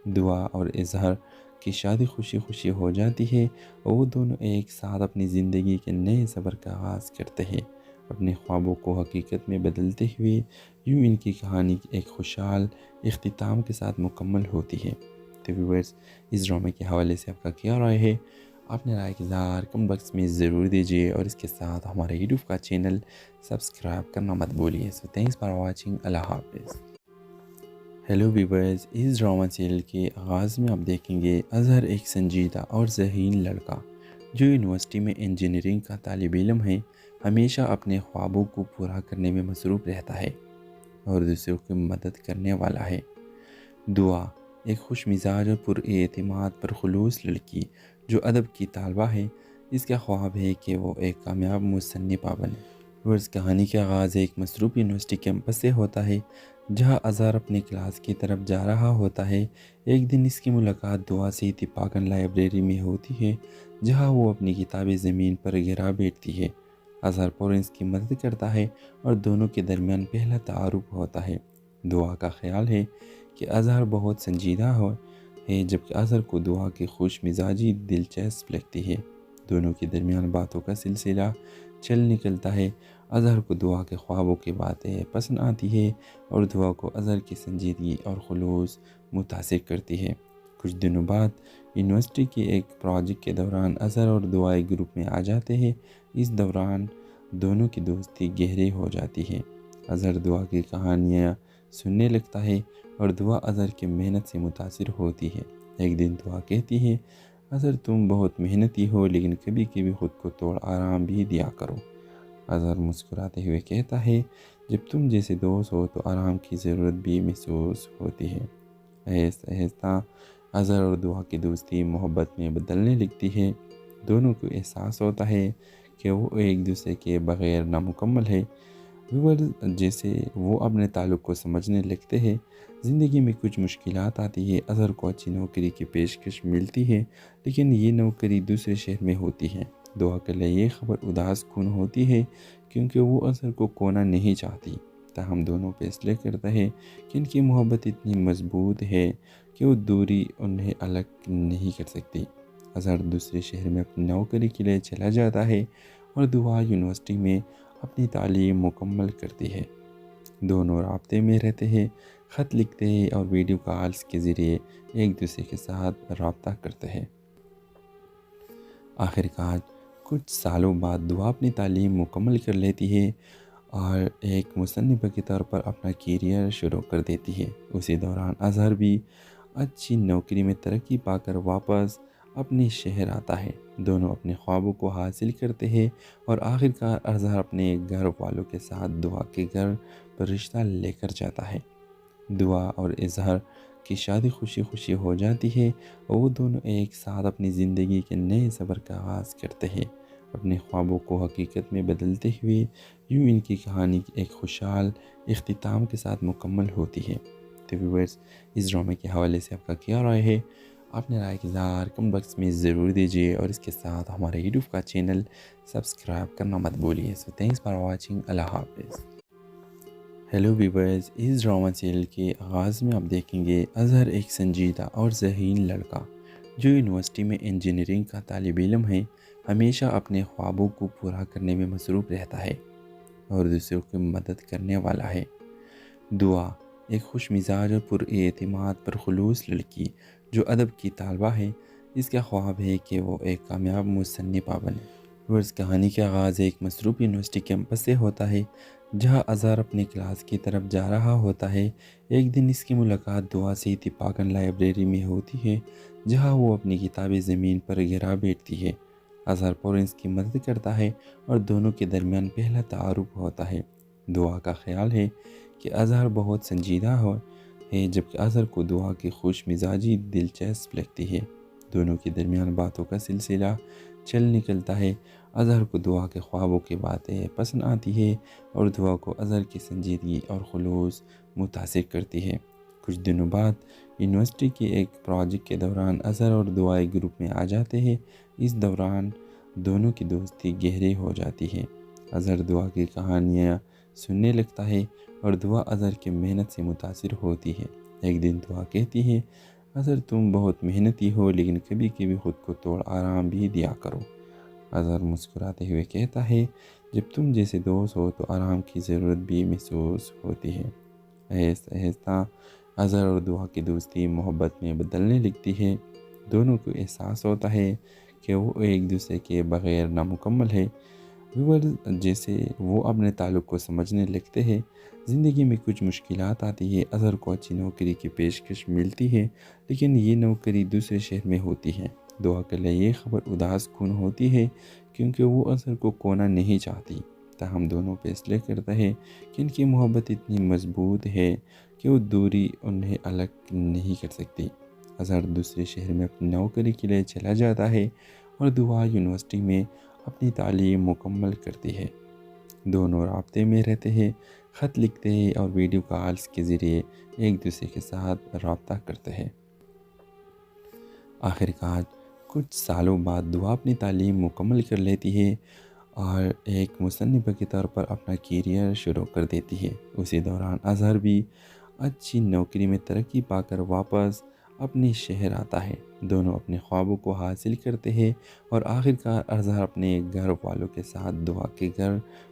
دعا اور اظہر کی شادی خوشی خوشی ہو جاتی ہے اور وہ دونوں ایک ساتھ اپنی زندگی کے نئے سفر کا آغاز کرتے ہیں، اپنے خوابوں کو حقیقت میں بدلتے ہوئے۔ یوں ان کی کہانی ایک خوشحال اختتام کے ساتھ مکمل ہوتی ہے۔ تو ویورز، اس ڈرامے کے حوالے سے آپ کا کیا رائے ہے؟ اپنے رائے کا اظہار کمنٹ باکس میں ضرور دیجیے اور اس کے ساتھ ہمارے یوٹیوب کا چینل سبسکرائب کرنا مت بھولیے۔ سو تھینکس فار واچنگ۔ اللہ حافظ۔ ہیلو ویورز، اس ڈرامہ سیریل کے آغاز میں آپ دیکھیں گے اظہر ایک سنجیدہ اور ذہین لڑکا جو یونیورسٹی میں انجینئرنگ کا طالب علم ہے ہمیشہ اپنے خوابوں کو پورا کرنے میں مصروف رہتا ہے اور دوسروں کی مدد کرنے والا ہے۔ دعا ایک خوش مزاج اور پر اعتماد پر خلوص لڑکی جو ادب کی طالبہ ہے، اس کا خواب ہے کہ وہ ایک کامیاب مصنفہ بنے۔ ورز کہانی کا آغاز ایک مصروف یونیورسٹی کیمپس سے ہوتا ہے جہاں اظہر اپنے کلاس کی طرف جا رہا ہوتا ہے۔ ایک دن اس کی ملاقات دعا سے اتفاقاً لائبریری میں ہوتی ہے جہاں وہ اپنی کتابیں زمین پر گرا بیٹھتی ہے۔ اظہر فوراً اس کی مدد کرتا ہے اور دونوں کے درمیان پہلا تعارف ہوتا ہے۔ دعا کا خیال ہے کہ اظہر بہت سنجیدہ ہے جبکہ اظہر کو دعا کی خوش مزاجی دلچسپ لگتی ہے۔ دونوں کے درمیان باتوں کا سلسلہ چل نکلتا ہے۔ اظہر کو دعا کے خوابوں کی باتیں پسند آتی ہے اور دعا کو اظہر کی سنجیدگی اور خلوص متاثر کرتی ہے۔ کچھ دنوں بعد یونیورسٹی کے ایک پروجیکٹ کے دوران اظہر اور دعا ایک گروپ میں آ جاتے ہیں۔ اس دوران دونوں کی دوستی گہری ہو جاتی ہے۔ اظہر دعا کی کہانیاں سننے لگتا ہے اور دعا اظہر کی محنت سے متاثر ہوتی ہے۔ ایک دن دعا کہتی ہے، اظہر تم بہت محنتی ہو لیکن کبھی کبھی خود کو تھوڑا آرام بھی دیا کرو۔ اظہر مسکراتے ہوئے کہتا ہے، جب تم جیسے دوست ہو تو آرام کی ضرورت بھی محسوس ہوتی ہے۔ آہستہ آہستہ اظہر اور دعا کی دوستی محبت میں بدلنے لگتی ہے۔ دونوں کو احساس ہوتا ہے کہ وہ ایک دوسرے کے بغیر نامکمل ہے۔ جیسے وہ اپنے تعلق کو سمجھنے لگتے ہیں۔ زندگی میں کچھ مشکلات آتی ہے۔ اظہر کو اچھی نوکری کی پیشکش ملتی ہے لیکن یہ نوکری دوسرے شہر میں ہوتی ہے۔ دعا کے لیے یہ خبر اداس کن ہوتی ہے کیونکہ وہ اظہر کو کھونا نہیں چاہتی، تاہم دونوں فیصلے کرتے ہیں کہ ان کی محبت اتنی مضبوط ہے کہ وہ دوری انہیں الگ نہیں کر سکتی۔ اظہر دوسرے شہر میں اپنی نوکری کے لیے چلا جاتا ہے اور دعا یونیورسٹی میں اپنی تعلیم مکمل کرتی ہے۔ دونوں رابطے میں رہتے ہیں، خط لکھتے ہیں اور ویڈیو کالز کے ذریعے ایک دوسرے کے ساتھ رابطہ کرتے ہیں۔ آخرکار کچھ سالوں بعد دعا اپنی تعلیم مکمل کر لیتی ہے اور ایک مصنفہ کے طور پر اپنا کیریئر شروع کر دیتی ہے۔ اسی دوران اظہر بھی اچھی نوکری میں ترقی پا کر واپس اپنے شہر آتا ہے۔ دونوں اپنے خوابوں کو حاصل کرتے ہیں اور آخرکار اظہر اپنے گھر والوں کے ساتھ دعا کے گھر پر رشتہ لے کر جاتا ہے۔ دعا اور اظہر کی شادی خوشی خوشی ہو جاتی ہے اور وہ دونوں ایک ساتھ اپنی زندگی کے نئے سفر کا آغاز کرتے ہیں، اپنے خوابوں کو حقیقت میں بدلتے ہوئے۔ یوں ان کی کہانی ایک خوشحال اختتام کے ساتھ مکمل ہوتی ہے۔ تو ویورز، اس ڈرامے کے حوالے سے آپ کا کیا رائے ہے؟ اپنے رائے کا اظہار کمنٹ باکس میں ضرور دیجیے اور اس کے ساتھ ہمارے یوٹیوب کا چینل سبسکرائب کرنا مت بھولیے۔ سو تھینکس فار واچنگ۔ اللہ حافظ۔ ہیلو ویورز، اس ڈرامہ سیریل کے آغاز میں آپ دیکھیں گے اظہر ایک سنجیدہ اور ذہین لڑکا جو یونیورسٹی میں انجینئرنگ کا طالب علم ہے، ہمیشہ اپنے خوابوں کو پورا کرنے میں مصروف رہتا ہے اور دوسروں کی مدد کرنے والا ہے۔ دعا ایک خوش مزاج اور پر اعتماد پر خلوص لڑکی جو ادب کی طالبہ ہے۔ اس کا خواب ہے کہ وہ ایک کامیاب مصنفہ بنے۔ ورز کہانی کا آغاز ایک مصروف یونیورسٹی کیمپس سے ہوتا ہے جہاں اظہر اپنی کلاس کی طرف جا رہا ہوتا ہے۔ ایک دن اس کی ملاقات دعا سے اتفاقاً لائبریری میں ہوتی ہے جہاں وہ اپنی کتابیں زمین پر گرا بیٹھتی ہے۔ اظہر فوراً اس کی مدد کرتا ہے اور دونوں کے درمیان پہلا تعارف ہوتا ہے۔ دعا کا خیال ہے کہ اظہر بہت سنجیدہ ہے جبکہ اظہر کو دعا کی خوش مزاجی دلچسپ لگتی ہے۔ دونوں کے درمیان باتوں کا سلسلہ چل نکلتا ہے۔ اظہر کو دعا کے خوابوں کی باتیں پسند آتی ہے اور دعا کو اظہر کی سنجیدگی اور خلوص متاثر کرتی ہے۔ کچھ دنوں بعد یونیورسٹی کے ایک پروجیکٹ کے دوران اظہر اور دعا ایک گروپ میں آ جاتے ہیں۔ اس دوران دونوں کی دوستی گہری ہو جاتی ہے۔ اظہر دعا کی کہانیاں سننے لگتا ہے اور دعا اظہر کی محنت سے متاثر ہوتی ہے۔ ایک دن دعا کہتی ہے، اظہر تم بہت محنتی ہو لیکن کبھی کبھی خود کو تھوڑا آرام بھی دیا کرو۔ اظہر مسکراتے ہوئے کہتا ہے، جب تم جیسے دوست ہو تو آرام کی ضرورت بھی محسوس ہوتی ہے۔ آہستہ آہستہ اظہر اور دعا کی دوستی محبت میں بدلنے لگتی ہے۔ دونوں کو احساس ہوتا ہے کہ وہ ایک دوسرے کے بغیر نامکمل ہے۔ جیسے وہ اپنے تعلق کو سمجھنے لگتے ہیں، زندگی میں کچھ مشکلات آتی ہے۔ اظہر کو اچھی نوکری کی پیشکش ملتی ہے لیکن یہ نوکری دوسرے شہر میں ہوتی ہے۔ دعا کے لیے یہ خبر اداس کن ہوتی ہے کیونکہ وہ اظہر کو کھونا نہیں چاہتی، تاہم دونوں فیصلے کرتے ہیں کہ ان کی محبت اتنی مضبوط ہے کہ وہ دوری انہیں الگ نہیں کر سکتی۔ اظہر دوسرے شہر میں اپنی نوکری کے لیے چلا جاتا ہے اور دعا یونیورسٹی میں اپنی تعلیم مکمل کرتی ہے۔ دونوں رابطے میں رہتے ہیں، خط لکھتے ہیں اور ویڈیو کالز کے ذریعے ایک دوسرے کے ساتھ رابطہ کرتے ہیں۔ آخرکار کچھ سالوں بعد دعا اپنی تعلیم مکمل کر لیتی ہے اور ایک مصنفہ کے طور پر اپنا کیریئر شروع کر دیتی ہے۔ اسی دوران اظہر بھی اچھی نوکری میں ترقی پا کر واپس اپنے شہر آتا ہے۔ دونوں اپنے خوابوں کو حاصل کرتے ہیں اور آخرکار اظہر اپنے گھر والوں کے ساتھ دعا کے گھر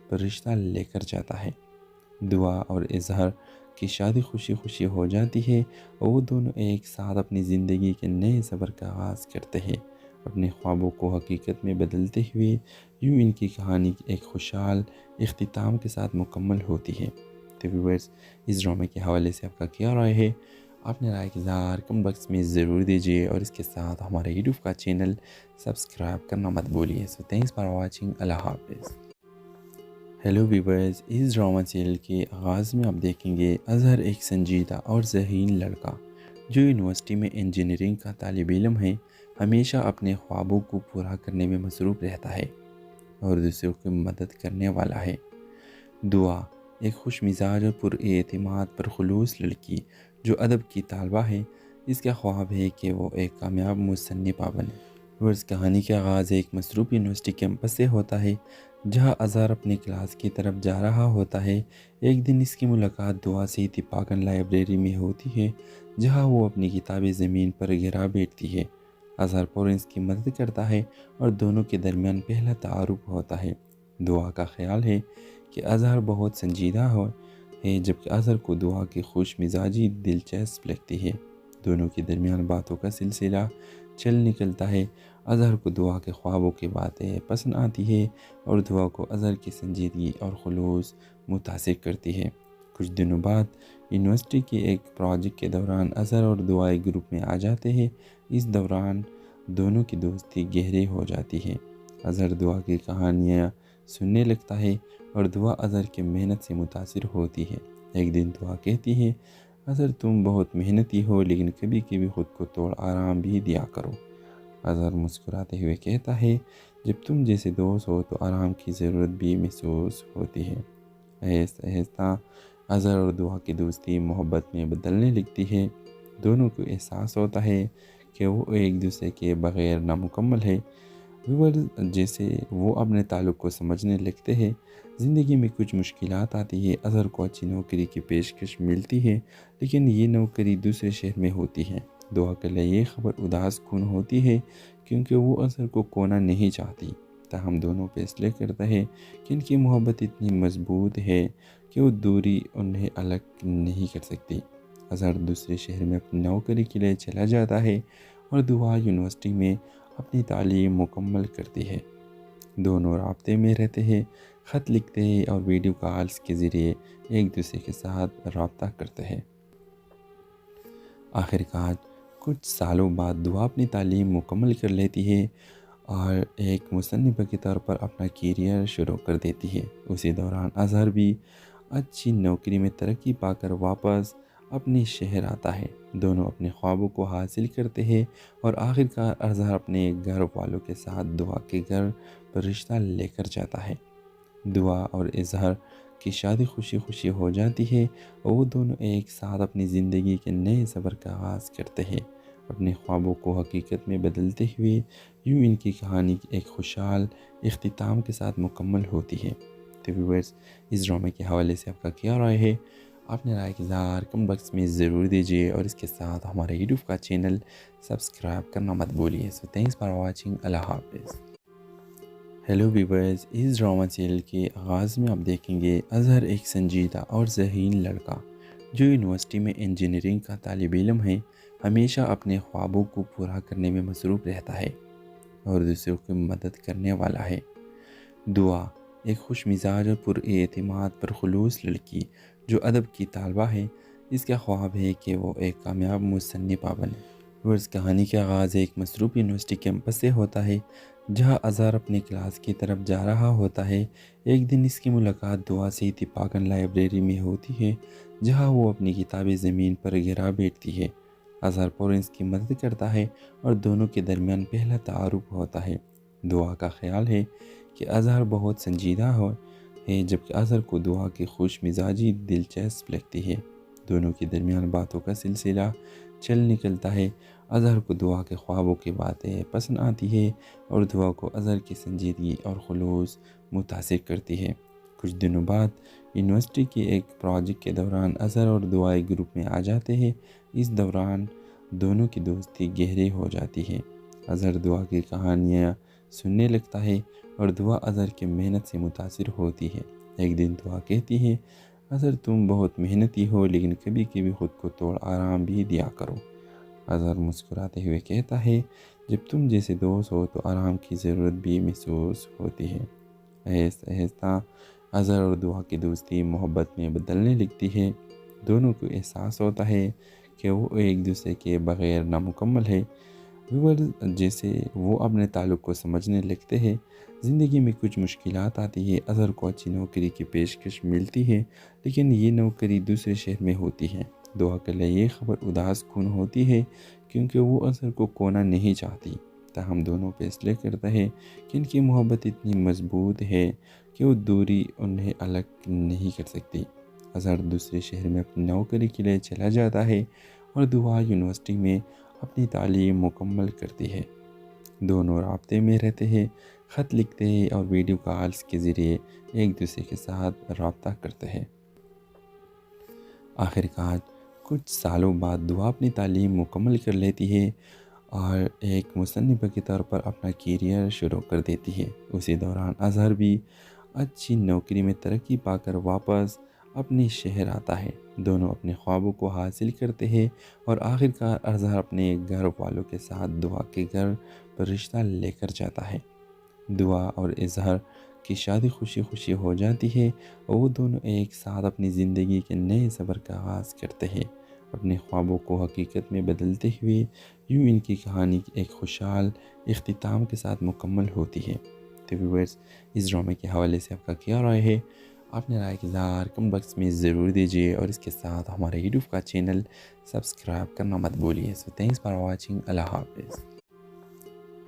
پر رشتہ لے کر جاتا ہے۔ دعا اور اظہر کی شادی خوشی خوشی ہو جاتی ہے اور وہ دونوں ایک ساتھ اپنی زندگی کے نئے سفر کا آغاز کرتے ہیں، اپنے خوابوں کو حقیقت میں بدلتے ہوئے۔ یوں ان کی کہانی ایک خوشحال اختتام کے ساتھ مکمل ہوتی ہے۔ تو ویورز، اس ڈرامے کے حوالے سے آپ کا کیا رائے ہے؟ اپنے رائے کا اظہار کمنٹ باکس میں ضرور دیجیے اور اس کے ساتھ ہمارے یوٹیوب کا چینل سبسکرائب کرنا مت بھولیے۔ سو تھینکس فار واچنگ۔ اللہ حافظ۔ ہیلو ویورز، اس ڈرامہ سیریل کے آغاز میں آپ دیکھیں گے اظہر ایک سنجیدہ اور ذہین لڑکا جو یونیورسٹی میں انجینئرنگ کا طالب علم ہے، ہمیشہ اپنے خوابوں کو پورا کرنے میں مصروف رہتا ہے اور دوسروں کی مدد کرنے والا ہے۔ دعا ایک خوش مزاج اور پر اعتماد پر خلوص لڑکی جو ادب کی طالبہ ہے۔ اس کا خواب ہے کہ وہ ایک کامیاب مصنفہ بنے۔ ورز کہانی کا آغاز ایک مصروف یونیورسٹی کیمپس سے ہوتا ہے جہاں اظہر اپنی کلاس کی طرف جا رہا ہوتا ہے۔ ایک دن اس کی ملاقات دعا سے اتفاقاً لائبریری میں ہوتی ہے جہاں وہ اپنی کتابیں زمین پر گرا بیٹھتی ہے۔ اظہر فوراً اس کی مدد کرتا ہے اور دونوں کے درمیان پہلا تعارف ہوتا ہے۔ دعا کا خیال ہے کہ اظہر بہت سنجیدہ ہے جبکہ اظہر کو دعا کی خوش مزاجی دلچسپ لگتی ہے۔ دونوں کے درمیان باتوں کا سلسلہ چل نکلتا ہے۔ اظہر کو دعا کے خوابوں کی باتیں پسند آتی ہے اور دعا کو اظہر کی سنجیدگی اور خلوص متاثر کرتی ہے۔ کچھ دنوں بعد یونیورسٹی کے ایک پروجیکٹ کے دوران اظہر اور دعا ایک گروپ میں آ جاتے ہیں۔ اس دوران دونوں کی دوستی گہری ہو جاتی ہے۔ اظہر دعا کی کہانیاں سننے لگتا ہے اور دعا اظہر کی محنت سے متاثر ہوتی ہے۔ ایک دن دعا کہتی ہے، اظہر تم بہت محنتی ہو لیکن کبھی کبھی خود کو توڑ آرام بھی دیا کرو۔ اظہر مسکراتے ہوئے کہتا ہے، جب تم جیسے دوست ہو تو آرام کی ضرورت بھی محسوس ہوتی ہے۔ آہستہ آہستہ اظہر اور دعا کی دوستی محبت میں بدلنے لگتی ہے۔ دونوں کو احساس ہوتا ہے کہ وہ ایک دوسرے کے بغیر نامکمل ہے۔ جیسے وہ اپنے تعلق کو سمجھنے لگتے ہیں۔ زندگی میں کچھ مشکلات آتی ہے۔ اظہر کو اچھی نوکری کی پیشکش ملتی ہے لیکن یہ نوکری دوسرے شہر میں ہوتی ہے۔ دعا کے لیے یہ خبر اداس کن ہوتی ہے کیونکہ وہ اظہر کو کھونا نہیں چاہتی۔ تاہم دونوں فیصلے کرتے ہیں کہ ان کی محبت اتنی مضبوط ہے کہ وہ دوری انہیں الگ نہیں کر سکتی۔ اظہر دوسرے شہر میں اپنی نوکری کے لیے چلا جاتا ہے اور دعا یونیورسٹی میں اپنی تعلیم مکمل کرتی ہے۔ دونوں رابطے میں رہتے ہیں، خط لکھتے ہیں اور ویڈیو کالز کے ذریعے ایک دوسرے کے ساتھ رابطہ کرتے ہیں۔ آخرکار کچھ سالوں بعد دعا اپنی تعلیم مکمل کر لیتی ہے اور ایک مصنفہ کے طور پر اپنا کیریئر شروع کر دیتی ہے۔ اسی دوران اظہر بھی اچھی نوکری میں ترقی پا کر واپس اپنے شہر آتا ہے۔ دونوں اپنے خوابوں کو حاصل کرتے ہیں اور آخرکار اظہر اپنے گھر والوں کے ساتھ دعا کے گھر پر رشتہ لے کر جاتا ہے۔ دعا اور اظہر کی شادی خوشی خوشی ہو جاتی ہے اور وہ دونوں ایک ساتھ اپنی زندگی کے نئے سفر کا آغاز کرتے ہیں، اپنے خوابوں کو حقیقت میں بدلتے ہوئے۔ یوں ان کی کہانی ایک خوشحال اختتام کے ساتھ مکمل ہوتی ہے۔ تو ویورز، اس ڈرامے کے حوالے سے آپ کا کیا رائے ہے؟ اپنے رائے کا اظہار کمنٹ باکس میں ضرور دیجیے اور اس کے ساتھ ہمارے یوٹیوب کا چینل سبسکرائب کرنا مت بھولیے۔ سو تھینکس فار واچنگ۔ اللہ حافظ۔ ہیلو ویورز، اس ڈرامہ سیریل کے آغاز میں آپ دیکھیں گے اظہر ایک سنجیدہ اور ذہین لڑکا جو یونیورسٹی میں انجینئرنگ کا طالب علم ہے، ہمیشہ اپنے خوابوں کو پورا کرنے میں مصروف رہتا ہے اور دوسروں کی مدد کرنے والا ہے۔ دعا ایک خوش مزاج اور پر اعتماد پر خلوص لڑکی جو ادب کی طالبہ ہے، اس کا خواب ہے کہ وہ ایک کامیاب مصنفہ بنے۔ ورز کہانی کا آغاز ایک مصروف یونیورسٹی کیمپس سے ہوتا ہے جہاں اظہر اپنی کلاس کی طرف جا رہا ہوتا ہے۔ ایک دن اس کی ملاقات دعا سے اتفاقاً لائبریری میں ہوتی ہے جہاں وہ اپنی کتابیں زمین پر گرا بیٹھتی ہے۔ اظہر فوراً اس کی مدد کرتا ہے اور دونوں کے درمیان پہلا تعارف ہوتا ہے۔ دعا کا خیال ہے کہ اظہر بہت سنجیدہ ہے جبکہ اظہر کو دعا کی خوش مزاجی دلچسپ لگتی ہے۔ دونوں کے درمیان باتوں کا سلسلہ چل نکلتا ہے۔ اظہر کو دعا کے خوابوں کی باتیں پسند آتی ہے اور دعا کو اظہر کی سنجیدگی اور خلوص متاثر کرتی ہے۔ کچھ دنوں بعد یونیورسٹی کے ایک پروجیکٹ کے دوران اظہر اور دعا ایک گروپ میں آ جاتے ہیں۔ اس دوران دونوں کی دوستی گہری ہو جاتی ہے۔ اظہر دعا کی کہانیاں سننے لگتا ہے اور دعا اظہر کی محنت سے متاثر ہوتی ہے۔ ایک دن دعا کہتی ہے، اظہر تم بہت محنتی ہو لیکن کبھی کبھی خود کو توڑ آرام بھی دیا کرو۔ اظہر مسکراتے ہوئے کہتا ہے، جب تم جیسے دوست ہو تو آرام کی ضرورت بھی محسوس ہوتی ہے۔ آہستہ آہستہ اظہر اور دعا کی دوستی محبت میں بدلنے لگتی ہے۔ دونوں کو احساس ہوتا ہے کہ وہ ایک دوسرے کے بغیر نامکمل ہے۔ جیسے وہ اپنے تعلق کو سمجھنے لگتے ہیں۔ زندگی میں کچھ مشکلات آتی ہے۔ اظہر کو اچھی نوکری کی پیشکش ملتی ہے لیکن یہ نوکری دوسرے شہر میں ہوتی ہے۔ دعا کے لیے یہ خبر اداس کن ہوتی ہے کیونکہ وہ اظہر کو کھونا نہیں چاہتی۔ تاہم دونوں فیصلے کرتے ہیں کہ ان کی محبت اتنی مضبوط ہے کہ وہ دوری انہیں الگ نہیں کر سکتی۔ اظہر دوسرے شہر میں اپنی نوکری کے لیے چلا جاتا ہے اور دعا یونیورسٹی میں اپنی تعلیم مکمل کرتی ہے۔ دونوں رابطے میں رہتے ہیں، خط لکھتے ہیں اور ویڈیو کالز کے ذریعے ایک دوسرے کے ساتھ رابطہ کرتے ہیں۔ آخرکار کچھ سالوں بعد دعا اپنی تعلیم مکمل کر لیتی ہے اور ایک مصنفہ کے طور پر اپنا کیریئر شروع کر دیتی ہے۔ اسی دوران اظہر بھی اچھی نوکری میں ترقی پا کر واپس اپنے شہر آتا ہے۔ دونوں اپنے خوابوں کو حاصل کرتے ہیں اور آخرکار اظہر اپنے گھر والوں کے ساتھ دعا کے گھر پر رشتہ لے کر جاتا ہے۔ دعا اور اظہر کی شادی خوشی خوشی ہو جاتی ہے اور وہ دونوں ایک ساتھ اپنی زندگی کے نئے سفر کا آغاز کرتے ہیں، اپنے خوابوں کو حقیقت میں بدلتے ہوئے۔ یوں ان کی کہانی ایک خوشحال اختتام کے ساتھ مکمل ہوتی ہے۔ تو ویورز، اس ڈرامے کے حوالے سے آپ کا کیا رائے ہے؟ اپنے رائے کی اظہار کمنٹ باکس میں ضرور دیجیے اور اس کے ساتھ ہمارے یوٹیوب کا چینل سبسکرائب کرنا مت بھولیے۔ سو تھینکس فار واچنگ۔ اللہ حافظ۔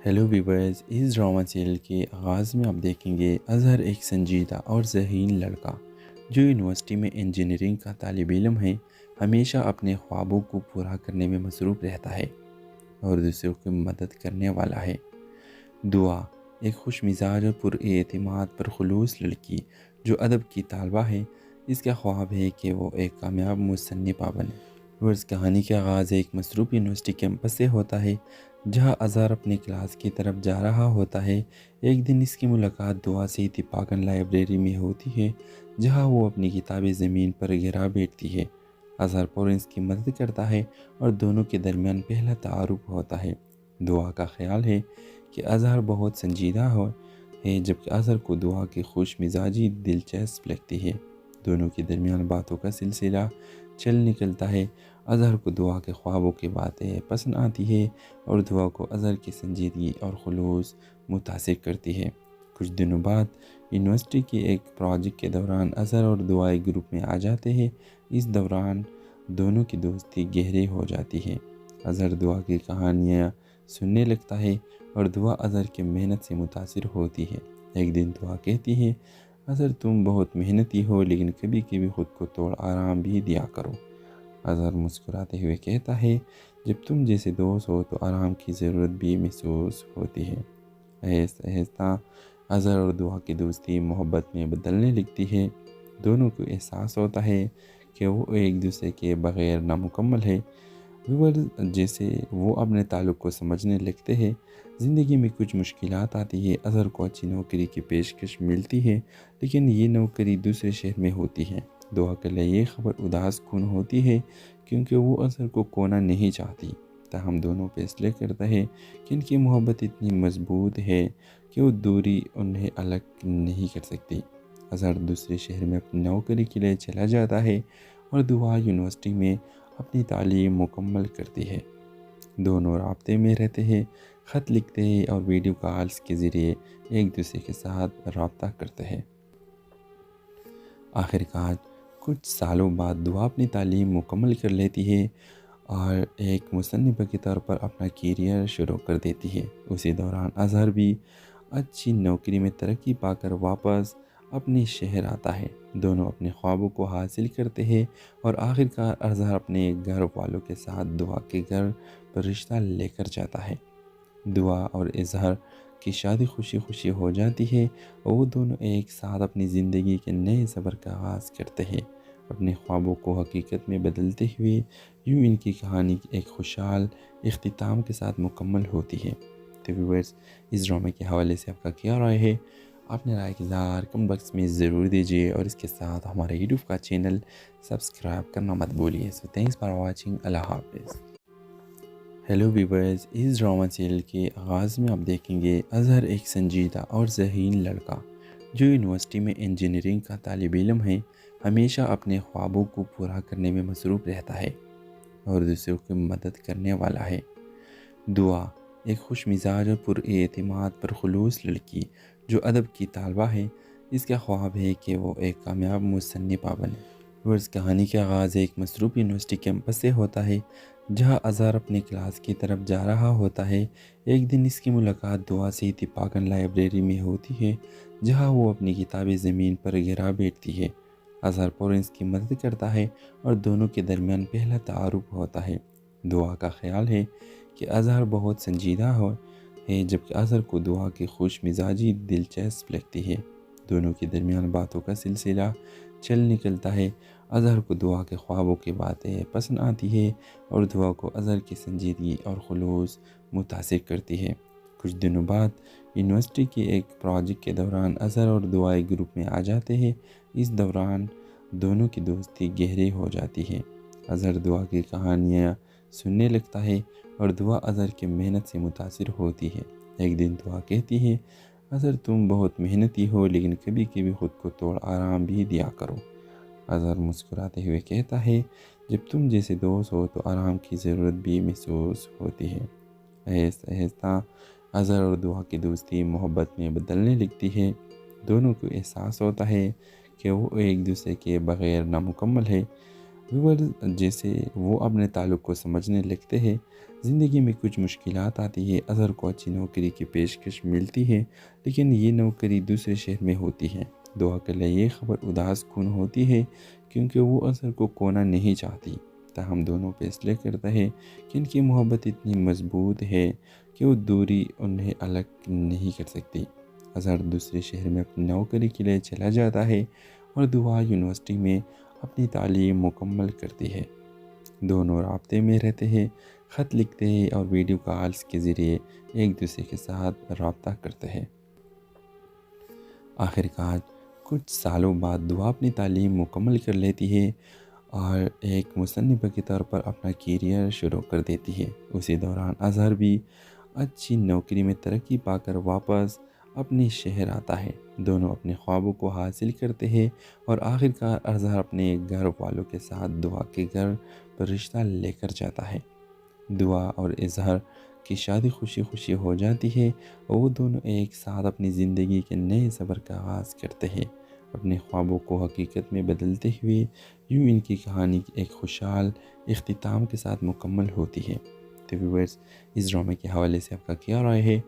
ہیلو ویورز، اس ڈرامہ سیریل کے آغاز میں آپ دیکھیں گے اظہر ایک سنجیدہ اور ذہین لڑکا جو یونیورسٹی میں انجینئرنگ کا طالب علم ہے، ہمیشہ اپنے خوابوں کو پورا کرنے میں مصروف رہتا ہے اور دوسروں کی مدد کرنے والا ہے۔ دعا ایک خوش مزاج اور پر اعتماد پر خلوص لڑکی جو ادب کی طالبہ ہے، اس کا خواب ہے کہ وہ ایک کامیاب مصنفہ بنے۔ اور اس کہانی کا آغاز ایک مصروف یونیورسٹی کیمپس سے ہوتا ہے جہاں اظہر اپنی کلاس کی طرف جا رہا ہوتا ہے۔ ایک دن اس کی ملاقات دعا سے اتفاقاً لائبریری میں ہوتی ہے جہاں وہ اپنی کتابیں زمین پر گرا بیٹھتی ہے۔ اظہر پورنس کی مدد کرتا ہے اور دونوں کے درمیان پہلا تعارف ہوتا ہے۔ دعا کا خیال ہے کہ اظہر بہت سنجیدہ ہے جبکہ اظہر کو دعا کی خوش مزاجی دلچسپ لگتی ہے۔ دونوں کے درمیان باتوں کا سلسلہ چل نکلتا ہے۔ اظہر کو دعا کے خوابوں کی باتیں پسند آتی ہے اور دعا کو اظہر کی سنجیدگی اور خلوص متاثر کرتی ہے۔ کچھ دنوں بعد یونیورسٹی کے ایک پروجیکٹ کے دوران اظہر اور دعا ایک گروپ میں آ جاتے ہیں۔ اس دوران دونوں کی دوستی گہری ہو جاتی ہے۔ اظہر دعا کی کہانیاں سننے لگتا ہے اور دعا اظہر کی محنت سے متاثر ہوتی ہے۔ ایک دن دعا کہتی ہے، اظہر تم بہت محنتی ہو لیکن کبھی کبھی خود کو تھوڑا آرام بھی دیا کرو۔ اظہر مسکراتے ہوئے کہتا ہے، جب تم جیسے دوست ہو تو آرام کی ضرورت بھی محسوس ہوتی ہے۔ آہستہ آہستہ اظہر اور دعا کی دوستی محبت میں بدلنے لگتی ہے۔ دونوں کو احساس ہوتا ہے کہ وہ ایک دوسرے کے بغیر نامکمل ہے۔ جیسے وہ اپنے تعلق کو سمجھنے لگتے ہیں، زندگی میں کچھ مشکلات آتی ہے۔ اظہر کو اچھی نوکری کی پیشکش ملتی ہے لیکن یہ نوکری دوسرے شہر میں ہوتی ہے۔ دعا کے لیے یہ خبر اداس کن ہوتی ہے کیونکہ وہ اظہر کو کھونا نہیں چاہتی۔ تاہم دونوں فیصلے کرتے ہیں کہ ان کی محبت اتنی مضبوط ہے کہ وہ دوری انہیں الگ نہیں کر سکتی۔ اظہر دوسرے شہر میں اپنی نوکری کے لیے چلا جاتا ہے اور دعا یونیورسٹی میں اپنی تعلیم مکمل کرتی ہے۔ دونوں رابطے میں رہتے ہیں، خط لکھتے ہیں اور ویڈیو کالز کے ذریعے ایک دوسرے کے ساتھ رابطہ کرتے ہیں۔ آخرکار کچھ سالوں بعد دعا اپنی تعلیم مکمل کر لیتی ہے اور ایک مصنفہ کے طور پر اپنا کیریئر شروع کر دیتی ہے۔ اسی دوران اظہر بھی اچھی نوکری میں ترقی پا کر واپس اپنے شہر آتا ہے۔ دونوں اپنے خوابوں کو حاصل کرتے ہیں اور آخرکار اظہر اپنے گھر والوں کے ساتھ دعا کے گھر پر رشتہ لے کر جاتا ہے۔ دعا اور اظہر کی شادی خوشی خوشی ہو جاتی ہے اور وہ دونوں ایک ساتھ اپنی زندگی کے نئے سفر کا آغاز کرتے ہیں، اپنے خوابوں کو حقیقت میں بدلتے ہوئے۔ یوں ان کی کہانی ایک خوشحال اختتام کے ساتھ مکمل ہوتی ہے۔ تو ویورز، اس ڈرامے کے حوالے سے آپ کا کیا رائے ہے؟ اپنے رائے کی اظہار کمنٹ باکس میں ضرور دیجیے اور اس کے ساتھ ہمارے یوٹیوب کا چینل سبسکرائب کرنا مت بھولیے۔ سو تھینکس فار واچنگ۔ اللہ حافظ۔ ہیلو ویورز، اس ڈرامہ سیریل کے آغاز میں آپ دیکھیں گے اظہر ایک سنجیدہ اور ذہین لڑکا جو یونیورسٹی میں انجینئرنگ کا طالب علم ہے، ہمیشہ اپنے خوابوں کو پورا کرنے میں مصروف رہتا ہے اور دوسروں کی مدد کرنے والا ہے۔ دعا ایک خوش مزاج اور پر اعتماد پر خلوص لڑکی جو ادب کی طالبہ ہے، اس کا خواب ہے کہ وہ ایک کامیاب مصنفہ بنے۔ اور اس کہانی کا آغاز ایک مصروف یونیورسٹی کیمپس سے ہوتا ہے جہاں اظہر اپنی کلاس کی طرف جا رہا ہوتا ہے۔ ایک دن اس کی ملاقات دعا سے اتفاقاً لائبریری میں ہوتی ہے جہاں وہ اپنی کتابیں زمین پر گرا بیٹھتی ہے۔ اظہر پورنس کی مدد کرتا ہے اور دونوں کے درمیان پہلا تعارف ہوتا ہے۔ دعا کا خیال ہے کہ اظہر بہت سنجیدہ ہے، جبکہ اظہر کو دعا کی خوش مزاجی دلچسپ لگتی ہے۔ دونوں کے درمیان باتوں کا سلسلہ چل نکلتا ہے۔ اظہر کو دعا کے خوابوں کی باتیں پسند آتی ہے اور دعا کو اظہر کی سنجیدگی اور خلوص متاثر کرتی ہے۔ کچھ دنوں بعد یونیورسٹی کے ایک پروجیکٹ کے دوران اظہر اور دعا ایک گروپ میں آ جاتے ہیں۔ اس دوران دونوں کی دوستی گہری ہو جاتی ہے۔ اظہر دعا کی کہانیاں سننے لگتا ہے اور دعا اظہر کی محنت سے متاثر ہوتی ہے۔ ایک دن دعا کہتی ہے، اظہر تم بہت محنتی ہو لیکن کبھی کبھی خود کو تھوڑا آرام بھی دیا کرو۔ اظہر مسکراتے ہوئے کہتا ہے، جب تم جیسے دوست ہو تو آرام کی ضرورت بھی محسوس ہوتی ہے۔ آہستہ آہستہ اظہر اور دعا کی دوستی محبت میں بدلنے لگتی ہے۔ دونوں کو احساس ہوتا ہے کہ وہ ایک دوسرے کے بغیر نامکمل ہے۔ جیسے وہ اپنے تعلق کو سمجھنے لگتے ہیں۔ زندگی میں کچھ مشکلات آتی ہے۔ اظہر کو اچھی نوکری کی پیشکش ملتی ہے لیکن یہ نوکری دوسرے شہر میں ہوتی ہے۔ دعا کے لیے یہ خبر اداس کن ہوتی ہے کیونکہ وہ اظہر کو کھونا نہیں چاہتی۔ تاہم دونوں فیصلے کرتے ہیں کہ ان کی محبت اتنی مضبوط ہے کہ وہ دوری انہیں الگ نہیں کر سکتی۔ اظہر دوسرے شہر میں اپنی نوکری کے لیے چلا جاتا ہے اور دعا یونیورسٹی میں اپنی تعلیم مکمل کرتی ہے۔ دونوں رابطے میں رہتے ہیں، خط لکھتے ہیں اور ویڈیو کالز کے ذریعے ایک دوسرے کے ساتھ رابطہ کرتے ہیں۔ آخرکار کچھ سالوں بعد دعا اپنی تعلیم مکمل کر لیتی ہے اور ایک مصنفہ کے طور پر اپنا کیریئر شروع کر دیتی ہے۔ اسی دوران اظہر بھی اچھی نوکری میں ترقی پا کر واپس اپنے شہر آتا ہے۔ دونوں اپنے خوابوں کو حاصل کرتے ہیں اور آخرکار اظہر اپنے گھر والوں کے ساتھ دعا کے گھر پر رشتہ لے کر جاتا ہے۔ دعا اور اظہر کی شادی خوشی خوشی ہو جاتی ہے اور وہ دونوں ایک ساتھ اپنی زندگی کے نئے سفر کا آغاز کرتے ہیں، اپنے خوابوں کو حقیقت میں بدلتے ہوئے۔ یوں ان کی کہانی ایک خوشحال اختتام کے ساتھ مکمل ہوتی ہے۔ تو ویورز، اس ڈرامے کے حوالے سے آپ کا کیا رائے ہے؟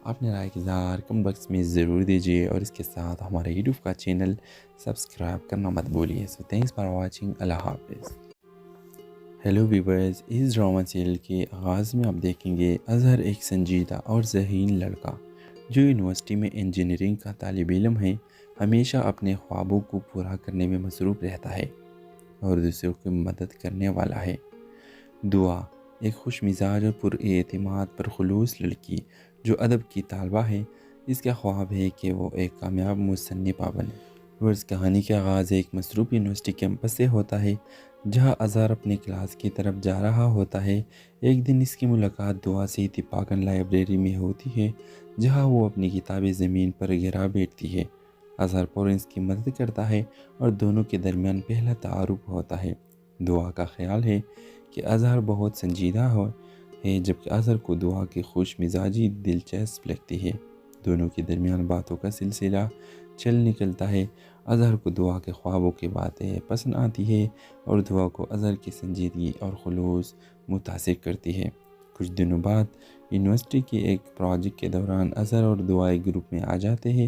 اپنے رائے کا اظہار کمنٹ باکس میں ضرور دیجیے اور اس کے ساتھ ہمارے یوٹیوب کا چینل سبسکرائب کرنا مت بھولیے۔ سو تھینکس فار واچنگ۔ اللہ حافظ۔ ہیلو ویورز، اس ڈرامہ سیریل کے آغاز میں آپ دیکھیں گے اظہر ایک سنجیدہ اور ذہین لڑکا جو یونیورسٹی میں انجینئرنگ کا طالب علم ہے، ہمیشہ اپنے خوابوں کو پورا کرنے میں مصروف رہتا ہے اور دوسروں کی مدد کرنے والا ہے۔ دعا ایک خوش مزاج اور پر اعتماد پر خلوص لڑکی جو ادب کی طالبہ ہے، اس کا خواب ہے کہ وہ ایک کامیاب مصنفہ بنے۔ ورز کہانی کا آغاز ایک مصروف یونیورسٹی کیمپس سے ہوتا ہے جہاں اظہر اپنی کلاس کی طرف جا رہا ہوتا ہے۔ ایک دن اس کی ملاقات دعا سے اتفاقاً لائبریری میں ہوتی ہے جہاں وہ اپنی کتابیں زمین پر گرا بیٹھتی ہے۔ اظہر فوراً اس کی مدد کرتا ہے اور دونوں کے درمیان پہلا تعارف ہوتا ہے۔ دعا کا خیال ہے کہ اظہر بہت سنجیدہ ہے جبکہ اظہر کو دعا کی خوش مزاجی دلچسپ لگتی ہے۔ دونوں کے درمیان باتوں کا سلسلہ چل نکلتا ہے۔ اظہر کو دعا کے خوابوں کی باتیں پسند آتی ہے اور دعا کو اظہر کی سنجیدگی اور خلوص متاثر کرتی ہے۔ کچھ دنوں بعد یونیورسٹی کے ایک پروجیکٹ کے دوران اظہر اور دعا ایک گروپ میں آ جاتے ہیں۔